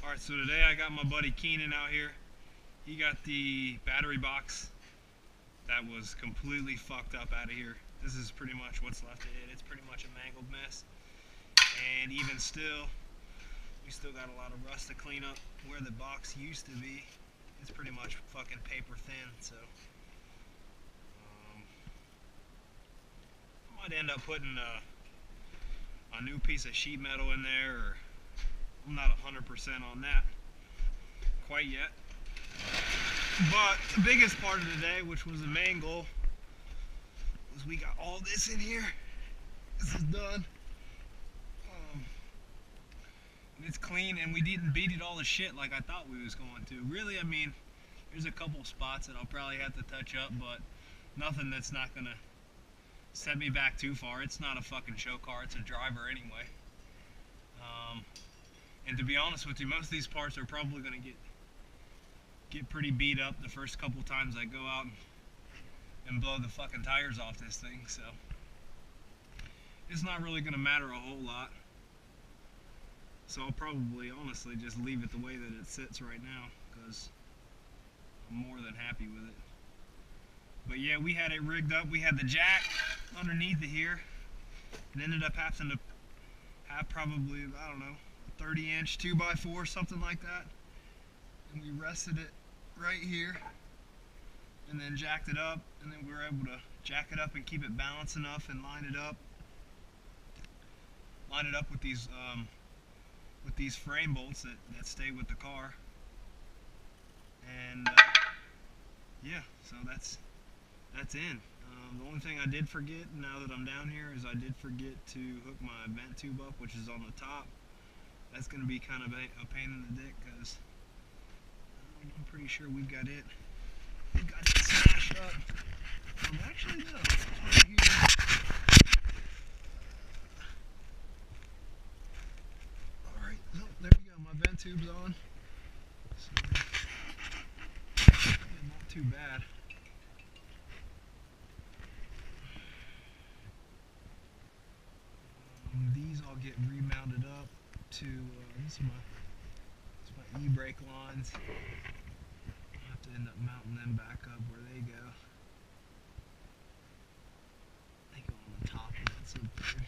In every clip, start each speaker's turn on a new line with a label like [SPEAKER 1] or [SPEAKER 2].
[SPEAKER 1] Alright, so today I got my buddy Keenan out here. He got the battery box that was completely fucked up out of here. This is pretty much what's left of it. It's pretty much a mangled mess. And even still, we still got a lot of rust to clean up. Where the box used to be, it's pretty much fucking paper thin, so I might end up putting a new piece of sheet metal in there, or I'm not 100% on that quite yet. But the biggest part of today, which was the main goal, was we got all this in here. This is done. And it's clean, and we didn't beat it all to shit like I thought we was going to. Really, I mean, there's a couple spots that I'll probably have to touch up, but nothing that's not gonna set me back too far. It's not a fucking show car, it's a driver anyway. And to be honest with you, most of these parts are probably gonna get pretty beat up the first couple times I go out and blow the fucking tires off this thing, so it's not really gonna matter a whole lot. So I'll probably honestly just leave it the way that it sits right now, because I'm more than happy with it. But yeah, we had it rigged up. We had the jack underneath it here, and ended up having to have probably, I don't know, a 30-inch 2x4, something like that. And we rested it right here, and then jacked it up, and then we were able to jack it up and keep it balanced enough and line it up with these frame bolts that stay with the car. And yeah, so that's in. The only thing I did forget now that I'm down here is I did forget to hook my vent tube up, which is on the top. That's going to be kind of a pain in the dick, because I'm pretty sure we've got it smashed up. Actually, no, it's right here. Alright, oh, there we go, my vent tube's on. So, yeah, not too bad. These all get remounted up to, this is my e-brake lines. I'll have to end up mounting them back up where they go. They go on the top of that subframe.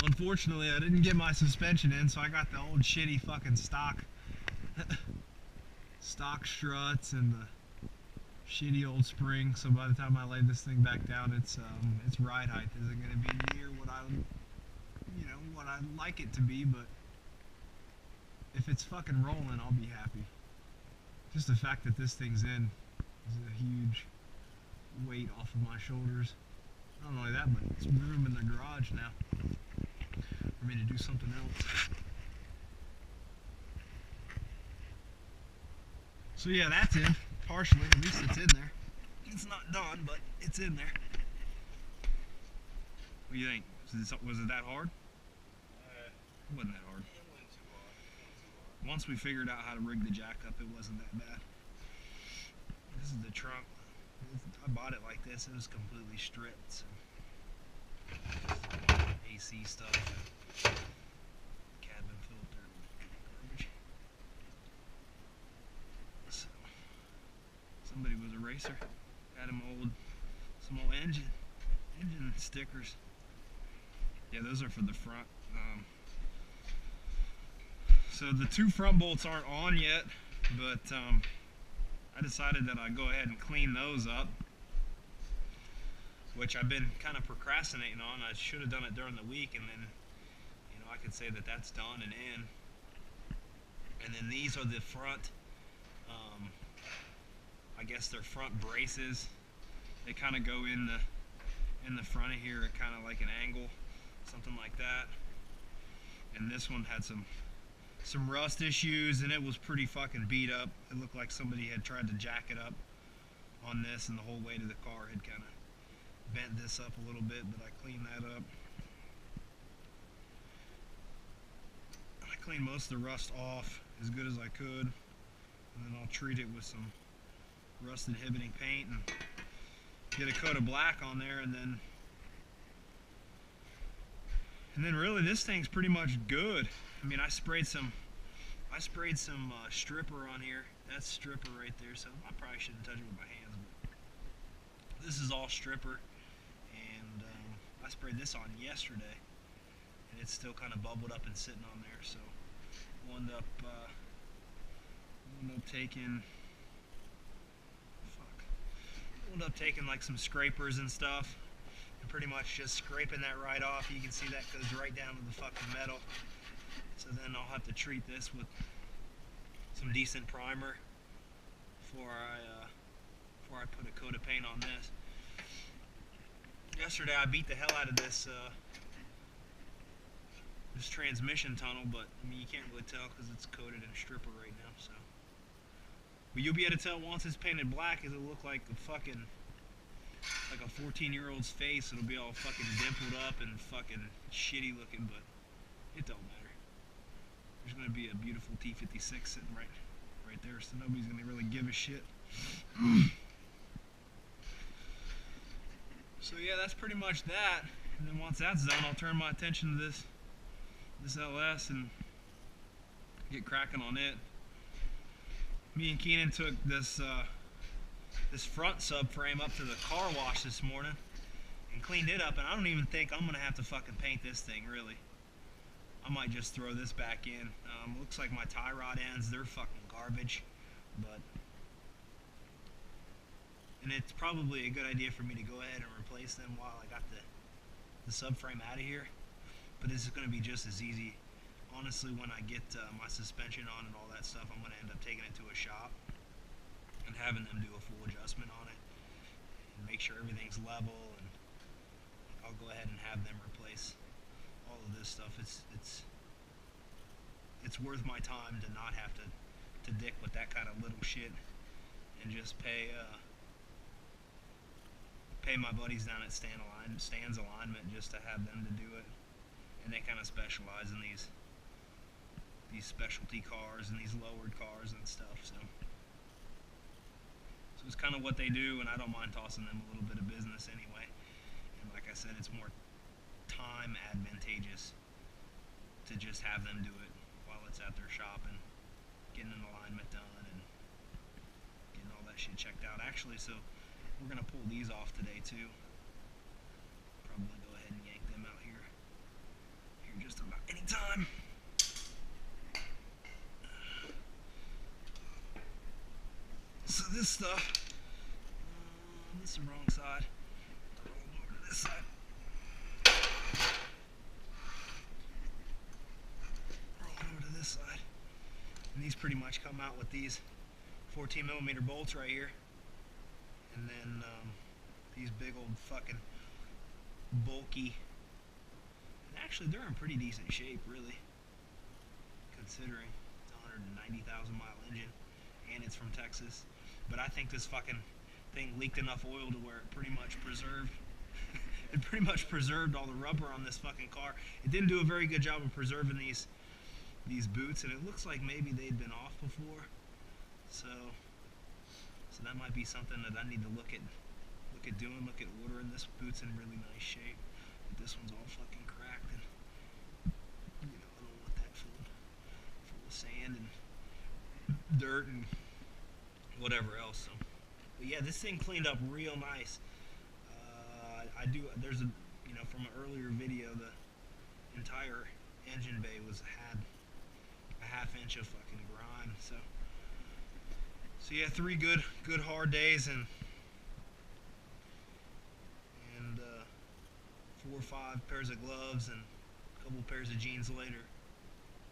[SPEAKER 1] Unfortunately, I didn't get my suspension in, so I got the old shitty fucking stock struts and the shitty old spring. So by the time I lay this thing back down, its ride height isn't going to be near what I'd like it to be. But if it's fucking rolling, I'll be happy. Just the fact that this thing's in is a huge weight off of my shoulders. Not only that, but it's room in the garage now for me to do something else. So yeah, that's in, partially, at least it's in there. It's not done, but it's in there. What do you think? Was it that hard? It wasn't that hard. Once we figured out how to rig the jack up, it wasn't that bad. This is the trunk. I bought it like this. It was completely stripped. So. AC stuff, cabin filter, garbage. So, somebody was a racer. Had some old engine stickers. Yeah, those are for the front. So the two front bolts aren't on yet, but I decided that I'd go ahead and clean those up, which I've been kind of procrastinating on. I should have done it during the week, and then, I could say that that's done and in. And then these are the front, I guess they're front braces. They kind of go in the front of here at kind of like an angle, something like that. And this one had some rust issues, and it was pretty fucking beat up. It looked like somebody had tried to jack it up on this, and the whole weight of the car had kind of bent this up a little bit, but I cleaned that up. I cleaned most of the rust off as good as I could, and then I'll treat it with some rust inhibiting paint and get a coat of black on there, and then really this thing's pretty much good. I mean, I sprayed some stripper on here. That's stripper right there, so I probably shouldn't touch it with my hands, but this is all stripper, and I sprayed this on yesterday, and it's still kind of bubbled up and sitting on there, so we'll end up taking like some scrapers and stuff, and pretty much just scraping that right off. You can see that goes right down to the fucking metal. So then I'll have to treat this with some decent primer before I put a coat of paint on this. Yesterday I beat the hell out of this transmission tunnel, but I mean, you can't really tell because it's coated in stripper right now. So, but you'll be able to tell once it's painted black. It'll look like a 14-year-old's face. It'll be all fucking dimpled up and fucking shitty looking, but it don't matter. There's gonna be a beautiful T56 sitting right there, so nobody's gonna really give a shit. So yeah, that's pretty much that. And then once that's done, I'll turn my attention to this LS and get cracking on it. Me and Keenan took this front subframe up to the car wash this morning and cleaned it up, and I don't even think I'm gonna have to fucking paint this thing, really. I might just throw this back in. Looks like my tie rod ends, they're fucking garbage, and it's probably a good idea for me to go ahead and replace them while I got the subframe out of here. But this is going to be just as easy. Honestly, when I get my suspension on and all that stuff, I'm going to end up taking it to a shop and having them do a full adjustment on it and make sure everything's level, and I'll go ahead and have them replace all of this stuff. It's worth my time to not have to dick with that kind of little shit and just pay my buddies down at Stan's Alignment just to have them to do it. And they kind of specialize in these specialty cars and these lowered cars and stuff, so it's kind of what they do, and I don't mind tossing them a little bit of business anyway. And like I said, it's more time advantageous to just have them do it while it's at their shop and getting an alignment done and getting all that shit checked out. Actually, so we're gonna pull these off today too. Probably go ahead and yank them out here just about any time. So this stuff, this is the wrong side. Roll over to this side. Roll over to this side. And these pretty much come out with these 14mm bolts right here. And then these big old fucking bulky. And actually, they're in pretty decent shape, really, considering it's a 190,000 mile engine and it's from Texas. But I think this fucking thing leaked enough oil to where it pretty much preserved. It pretty much preserved all the rubber on this fucking car. It didn't do a very good job of preserving these boots, and it looks like maybe they'd been off before. So that might be something that I need to look at doing. Look at ordering. This boot's in really nice shape, but this one's all fucking cracked, and I don't want that full of sand and dirt and whatever else. So, but yeah, this thing cleaned up real nice. There's from an earlier video, the entire engine bay had a half-inch of fucking grime. So yeah, 3 good hard days and 4 or 5 pairs of gloves and a couple pairs of jeans later,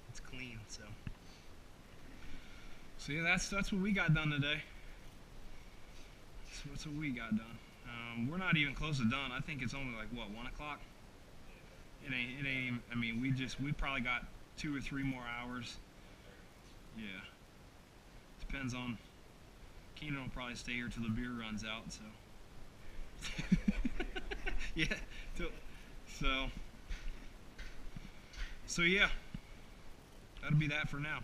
[SPEAKER 1] it's clean. So yeah, that's what we got done today. So that's what we got done. We're not even close to done. I think it's only like what, 1 o'clock. It ain't even, I mean, we probably got 2 or 3 more hours. Yeah, depends on. Keenan will probably stay here till the beer runs out. So yeah. So yeah, that'll be that for now.